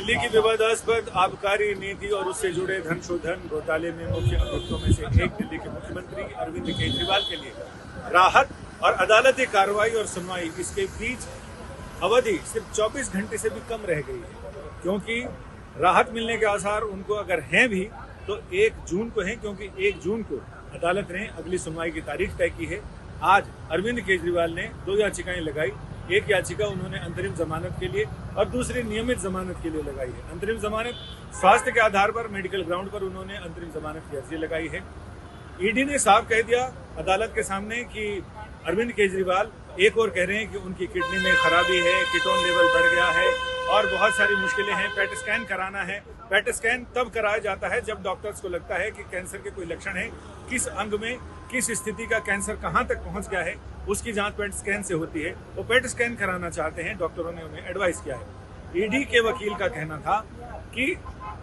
दिल्ली की विवादास्पद आबकारी नीति और उससे जुड़े धन शोधन घोटाले में मुख्य अभियुक्तों में से एक दिल्ली के मुख्यमंत्री अरविंद केजरीवाल के लिए राहत और अदालती कार्रवाई और सुनवाई इसके बीच अवधि सिर्फ 24 घंटे से भी कम रह गई है, क्योंकि राहत मिलने के आसार उनको अगर हैं भी तो 1 जून को हैं, क्योंकि 1 जून को अदालत ने अगली सुनवाई की तारीख तय की है। आज अरविंद केजरीवाल ने 2 याचिकाएं लगाई। एक याचिका उन्होंने अंतरिम जमानत के लिए और दूसरी नियमित जमानत के लिए लगाई है। अंतरिम जमानत स्वास्थ्य के आधार पर, मेडिकल ग्राउंड पर उन्होंने अंतरिम जमानत की अर्जी लगाई है। ईडी ने साफ कह दिया अदालत के सामने कि अरविंद केजरीवाल एक और कह रहे हैं कि उनकी किडनी में खराबी है, कीटोन लेवल बढ़ गया है और बहुत सारी मुश्किलें हैं। पेट स्कैन कराना है। पेट स्कैन तब कराया जाता है जब डॉक्टर्स को लगता है कि कैंसर के कोई लक्षण है, किस अंग में किस स्थिति का कैंसर कहां तक पहुंच गया है, उसकी जांच पेट स्कैन से होती है। वो पेट स्कैन कराना चाहते हैं, डॉक्टरों ने उन्हें एडवाइस किया है। ईडी के वकील का कहना था कि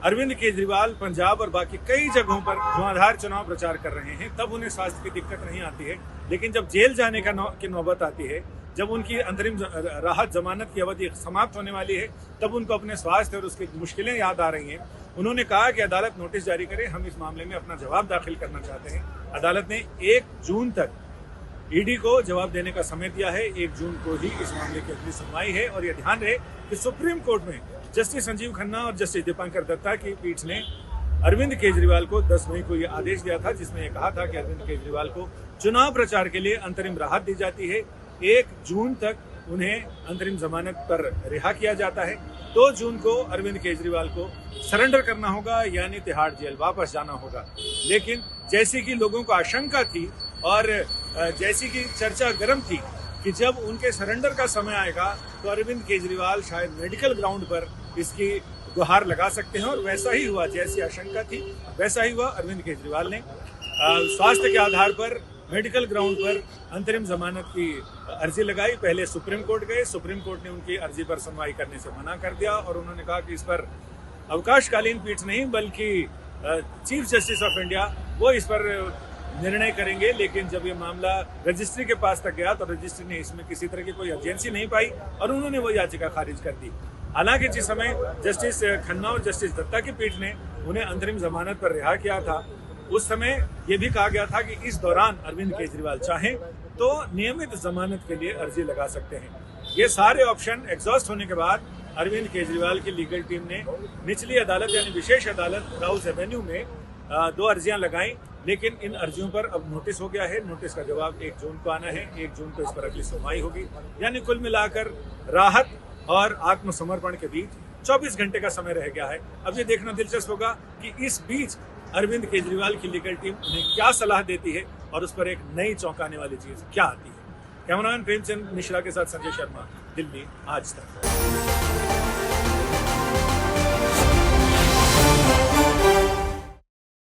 अरविंद केजरीवाल पंजाब और बाकी कई जगहों पर धुआंधार चुनाव प्रचार कर रहे हैं, तब उन्हें स्वास्थ्य की दिक्कत नहीं आती है, लेकिन जब जेल जाने की नौबत आती है, जब उनकी अंतरिम राहत जमानत की अवधि समाप्त होने वाली है, तब उनको अपने स्वास्थ्य और उसकी मुश्किलें याद आ रही हैं। उन्होंने कहा कि अदालत नोटिस जारी करे, हम इस मामले में अपना जवाब दाखिल करना चाहते हैं। अदालत ने 1 जून तक ईडी को जवाब देने का समय दिया है। 1 जून को ही इस मामले की अगली सुनवाई है। और यह ध्यान रहे कि सुप्रीम कोर्ट में जस्टिस संजीव खन्ना और जस्टिस दीपांकर दत्ता की पीठ ने अरविंद केजरीवाल को 10 मई को यह आदेश दिया था, जिसमें यह कहा था कि अरविंद केजरीवाल को चुनाव प्रचार के लिए अंतरिम राहत दी जाती है। 1 जून तक उन्हें अंतरिम जमानत पर रिहा किया जाता है। 2 जून को अरविंद केजरीवाल को सरेंडर करना होगा, यानी तिहाड़ जेल वापस जाना होगा। लेकिन जैसी कि लोगों को आशंका थी और जैसी कि चर्चा गर्म थी कि जब उनके सरेंडर का समय आएगा तो अरविंद केजरीवाल शायद मेडिकल ग्राउंड पर इसकी गुहार लगा सकते हैं, और वैसा ही हुआ। जैसी आशंका थी वैसा ही हुआ। अरविंद केजरीवाल ने स्वास्थ्य के आधार पर मेडिकल ग्राउंड पर अंतरिम जमानत की अर्जी लगाई। पहले सुप्रीम कोर्ट गए, सुप्रीम कोर्ट ने उनकी अर्जी पर सुनवाई करने से मना कर दिया और उन्होंने कहा कि इस पर अवकाशकालीन पीठ नहीं बल्कि चीफ जस्टिस ऑफ इंडिया वो इस पर निर्णय करेंगे। लेकिन जब ये मामला रजिस्ट्री के पास तक गया तो रजिस्ट्री ने इसमें किसी तरह की कोई अर्जेंसी नहीं पाई और उन्होंने वो याचिका खारिज कर दी। हालांकि जिस समय जस्टिस खन्ना और जस्टिस दत्ता की पीठ ने उन्हें अंतरिम जमानत पर रिहा किया था, उस समय ये भी कहा गया था कि इस दौरान अरविंद केजरीवाल चाहें तो नियमित जमानत के लिए अर्जी लगा सकते हैं। ये सारे ऑप्शन एग्जॉस्ट होने के बाद अरविंद केजरीवाल की लीगल टीम ने निचली अदालत यानी विशेष अदालत राउस एवेन्यू में 2 अर्जियां लगाई। लेकिन इन अर्जियों पर अब नोटिस हो गया है। नोटिस का जवाब 1 जून को आना है। 1 जून को इस पर अगली सुनवाई होगी। यानी कुल मिलाकर राहत और आत्मसमर्पण के बीच 24 घंटे का समय रह गया है। अब ये देखना दिलचस्प होगा कि इस बीच अरविंद केजरीवाल की लीगल टीम उन्हें क्या सलाह देती है और उस पर एक नई चौंकाने वाली चीज क्या आती है। कैमरामैन प्रेमचंद मिश्रा के साथ संजय शर्मा, दिल्ली आज तक।